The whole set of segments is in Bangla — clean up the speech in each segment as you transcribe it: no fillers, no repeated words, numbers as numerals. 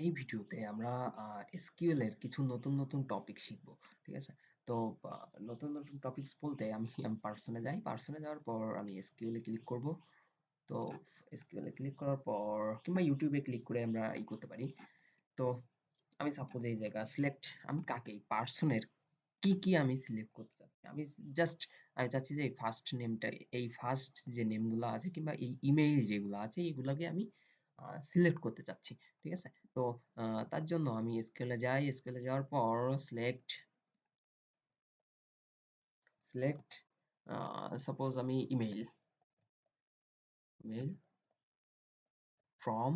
এই ভিডিওতে আমরা এসকিউএল এর কিছু নতুন টপিক শিখব। ঠিক আছে? তো নতুন টপিকস বলতে আমি পার্সনে যাই। পার্সনে যাওয়ার পর আমি এসকিউএল এ ক্লিক করব। তো এসকিউএল এ ক্লিক করার পর কিংবা ইউটিউবে ক্লিক করে আমরা করতে পারি। তো আমি সাপোজ এই জায়গা সিলেক্ট আমি কাকে পার্সনের কি আমি সিলেক্ট করতে চাচ্ছি। আমি চাচ্ছি যে এই ফার্স্ট নেমটা এই ফার্স্ট যে নেমগুলা আছে কিংবা এই ইমেইল যেগুলো আছে এগুলাকে আমি সিলেক্ট করতে চাচ্ছি। ঠিক আছে? তো তার জন্য আমি এসকিউএল এ যাই। এসকিউএল এ যাওয়ার পর সিলেক্ট সাপোজ আমি ইমেইল ফ্রম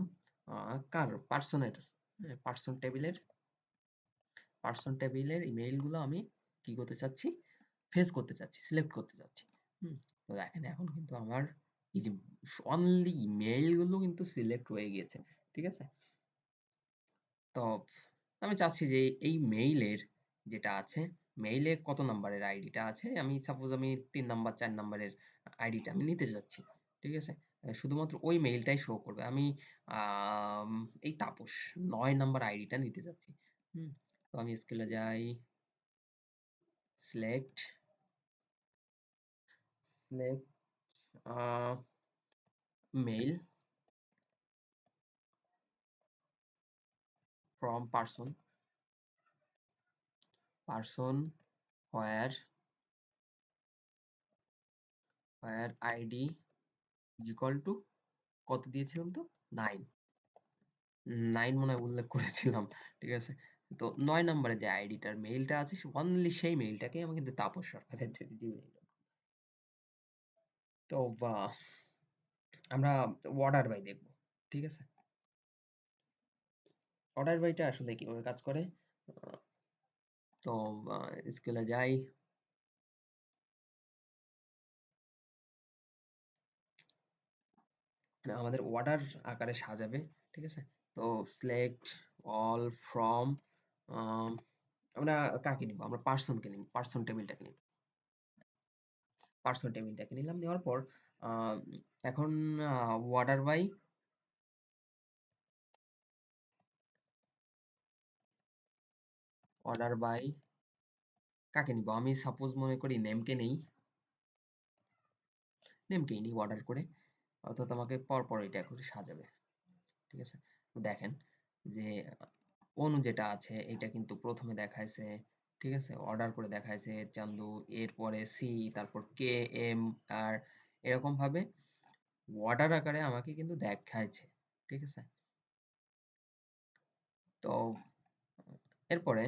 কার পার্সনের হ্যাঁ, পার্সন টেবিলের ইমেইলগুলো আমি কি করতে চাচ্ছি? ফেচ করতে চাচ্ছি, সিলেক্ট করতে চাচ্ছি। হুম? তো দেখেন এখন কিন্তু আমার এই যে অনলি ইমেইলগুলো কিন্তু সিলেক্ট হয়ে গিয়েছে। ঠিক আছে? তো আমি চাচ্ছি যে এই মেইলের যেটা আছে, মেইলের কত নাম্বারের আইডিটা আছে, আমি সাপোজ ৩ নাম্বার ৪ নাম্বারের আইডিটা আমি নিতে চাচ্ছি। ঠিক আছে? শুধুমাত্র ওই মেইলটাই শো করবে। আমি আম এই তাপস ৯ নাম্বার আইডিটা নিতে চাচ্ছি। হুম? তো আমি স্কেলে যাই, select select a mail from person where ID is equal to কত দিয়েছিলাম তো? 9 9 মনে হয় উল্লেখ করেছিলাম। ঠিক আছে? তো ৯ নম্বরে যে আইডিটার মেইলটা আছে অনলি সেই মেইলটাকেই আমাকে তাপস সরকারের জিমেইল। তো আমরা অর্ডার বাই দেখব। ঠিক আছে? অর্ডার বাইটা আসলে কিভাবে কাজ করে? আ তো স্কুলে যাই। আমাদের অর্ডার আকারে সাজাবে। ঠিক আছে? তো সিলেক্ট অল ফ্রম আম আমরা কাকে নিব? আমরা পার্সনকে নিব। পার্সন টেবিলটাকে নিলাম। নেওয়ার পর আ এখন আ অর্ডার বাই অর্ডার বাই কাকে নিব? আমি সাপোজ মনে করি নেমকেই নিই অর্ডার করে। অর্থাৎ আমাকে পরপর এটা করে সাজাবে। ঠিক আছে? তো দেখেন যে অনু যেটা আছে এটা কিন্তু ১ম এ দেখাইছে। ঠিক আছে? অর্ডার করে দেখাইছে চান্দু, এরপরে সি, তারপর কে, এম আর এরকমভাবে অর্ডার আকারে আমাকে কিন্তু দেখাইছে। ঠিক আছে? তো এরপরে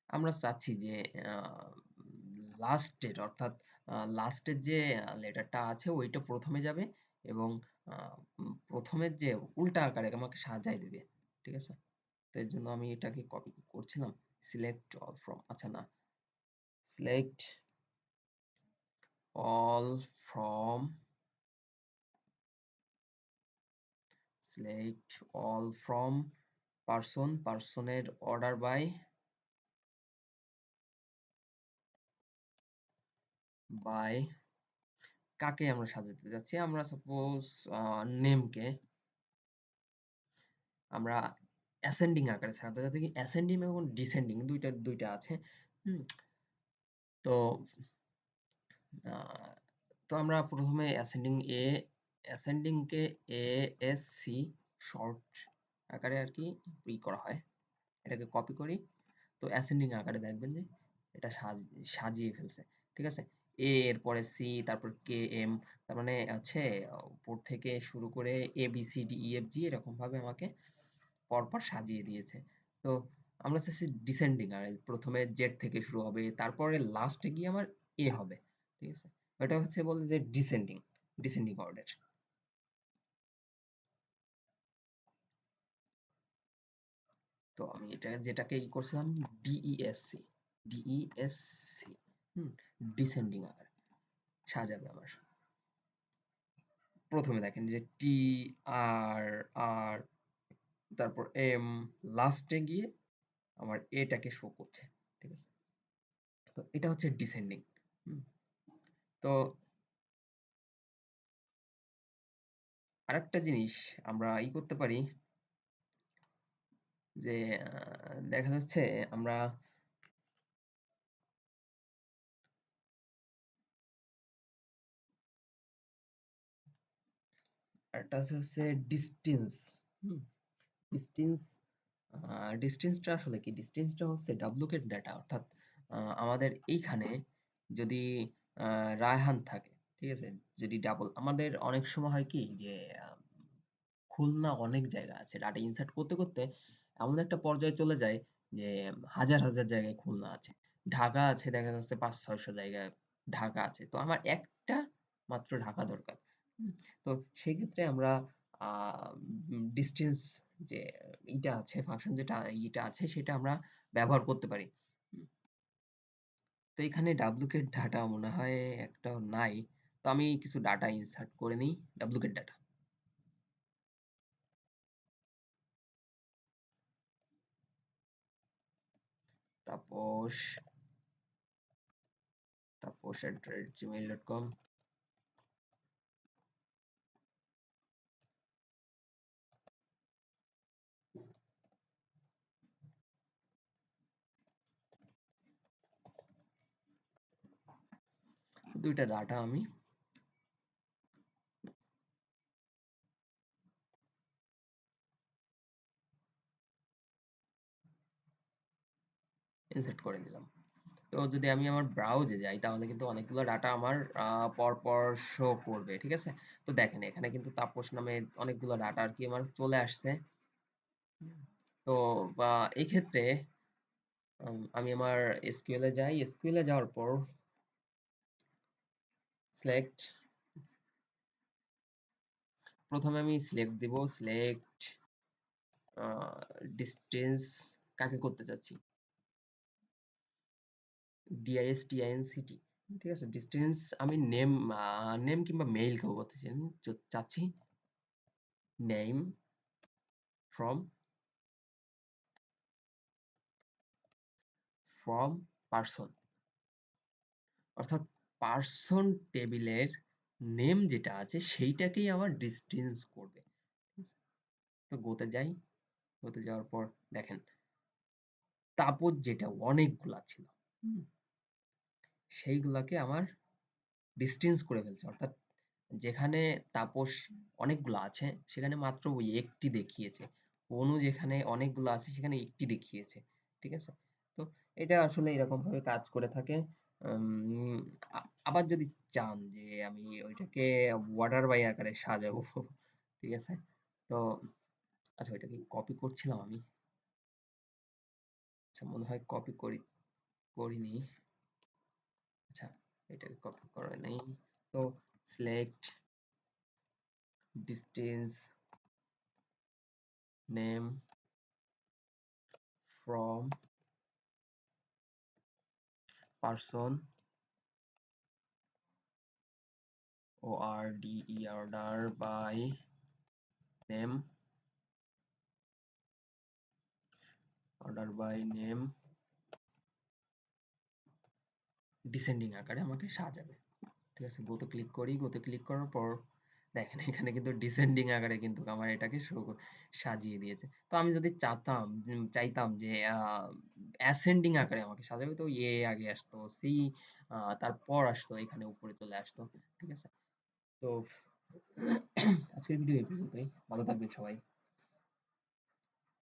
আমরা চাচ্ছি যে আ লাস্টের অর্থাৎ লাস্টের যে লেটারটা আছে ওইটা ১ম এ যাবে এবং আ ১ম এর যে উল্টা আকারে আমাকে সাজায় দিবে। ঠিক আছে? তো এর জন্য আমি এটাকে কপি করছিলাম। সিলেক্ট অল ফ্রম আচ্ছা না, select all from select all from পারসনের অর্ডার বাই কাকে আমরা সাজাতে যাচ্ছি? আমরা সাপোজ আ নেমকে আমরা অ্যাসেন্ডিং আকারে সাজাতে যাচ্ছি কি অ্যাসেন্ডিং এবং ডিসেন্ডিং ২টা আছে। হুম? তো আ তো আমরা ১ম এ অ্যাসেন্ডিং কে এএসসি শর্ট আকারে আরকি করা হয়। এটাকে কপি করি। তো অ্যাসেন্ডিং আকারে দেখবেন যে এটা সাজিয়ে ফেলছে। ঠিক আছে? এ এর পরে সি তারপর কে এম তার মানে হচ্ছে উপর থেকে শুরু করে A B C D E F G এরকমভাবে আমাকে পরপর সাজিয়ে দিয়েছে। তো আমরা চাচ্ছি ডিসেন্ডিং আর ১ম এ জেড থেকে শুরু হবে। তারপরে লাস্টে গিয়ে আমার এ হবে। ঠিক আছে? এটা হচ্ছে বলে যে ডিসেন্ডিং অর্ডার। তো আমি যেটাকে করছিলাম ডিইএসসি ডিইএসসি হুম? ডিসেন্ডিং আকারে সাজাবে আমার। ১ম এ দেখেন যে টি, আর, আর তারপর এম লাস্টে গিয়ে আমার এটাকে শো করছে। ঠিক আছে? তো এটা হচ্ছে ডিসেন্ডিং। হুম? তো আরেকটা জিনিস আমরা করতে পারি যে দেখা যাচ্ছে আমরা আরেকটা হচ্ছে ডিসটেন্স। হুম? ডিসটেন্স ডিসটেন্সটা আসলে কি? ডিসটেন্সটা হচ্ছে ডাব্লুকেট ডাটা। অর্থাৎ আমাদের এইখানে যদি রায়হান থাকে, ঠিক আছে? যদি আমাদের অনেক সময় হয় কি যে আ খুলনা অনেক জায়গা আছে। ডাটা ইনসার্ট করতে, করতে এমন একটা পর্যায়ে চলে যায় যে হাজার, হাজার জায়গায় খুলনা আছে। ঢাকা আছে, দেখা যাচ্ছে ৫০০-৬০০ জায়গায় ঢাকা আছে। তো আমার একটা মাত্র ঢাকা দরকার। হুম? তো সেক্ষেত্রে আমরা আ ডিসট্যান্স যে ইটা আছে, ফাংশন যেটা ইটা আছে সেটা আমরা ব্যবহার করতে পারি। হুম? তো এখানে ডুপ্লিকেট ডাটা মনে হয় একটাও নাই। তো আমি কিছু ডাটা ইনসার্ট করে নিই, ডুপ্লিকেট ডাটা। তাপস taposh@gmail.com। ২ টা ডাটা আমি ইনসার্ট করে দিলাম। তো যদি আমি আমার ব্রাউজে যাই তাহলে কিন্তু অনেকগুলো ডাটা আমার পরপর শো করবে। ঠিক আছে? তো দেখেন এখানে কিন্তু তাপস নামে অনেকগুলো ডাটা আরকি আমার চলে আসছে। তো বা এক্ষেত্রে আমি আমার SQL এ যাই। SQL এ যাওয়ার পর সিলেক্ট ১ম এ আমি সিলেক্ট দিব। সিলেক্ট আ ডিসট্যান্স কাকে করতে চাচ্ছি? DISTINCT, ঠিক আছে? ডিসট্যান্স আমি নেম কিংবা মেইল কেও করতে চাচ্ছি। Name from person. অর্থাৎ পারসন টেবিলের নেম যেটা আছে সেইটাকেই আমার ডিসট্যান্স করবে। তো গোতে যাই। গোতে যাওয়ার পর দেখেন তাপস যেটা অনেকগুলা ছিল। হুম? সেইগুলাকে আমার ডিসট্যান্স করে ফেলছে। অর্থাৎ যেখানে তাপস অনেকগুলা আছে সেখানে মাত্র ওই একটি দেখিয়েছে। অনু যেখানে অনেকগুলো আছে সেখানে একটি দেখিয়েছে। ঠিক আছে? তো এটা আসলে এরকমভাবে কাজ করে থাকে। উম আ আবার যদি চান যে আমি ওইটাকে ওয়াটার বাই আকারে সাজাবো, ঠিক আছে? তো আচ্ছা ওইটাকে কপি করছিলাম আমি। আচ্ছা মনে হয় কপি করিনি। আচ্ছা এটাকে কপি করা নেই। তো select distance name from person order by name descending আকারে আমাকে সাজাবে। ঠিক আছে? গোতে ক্লিক করি। গোতে ক্লিক করার পর দেখেন এখানে কিন্তু ডিসেন্ডিং আকারে কিন্তু আমার এটাকে সাজিয়ে দিয়েছে। তো আমি যদি চাইতাম যে অ্যাসেন্ডিং আকারে আমাকে সাজাবে তো A আগে আসতো, C তারপর আসতো এখানে উপরে চলে আসতো। ঠিক আছে? তো আজকের ভিডিও এই পর্যন্তই। ভালো থাকবেন সবাই।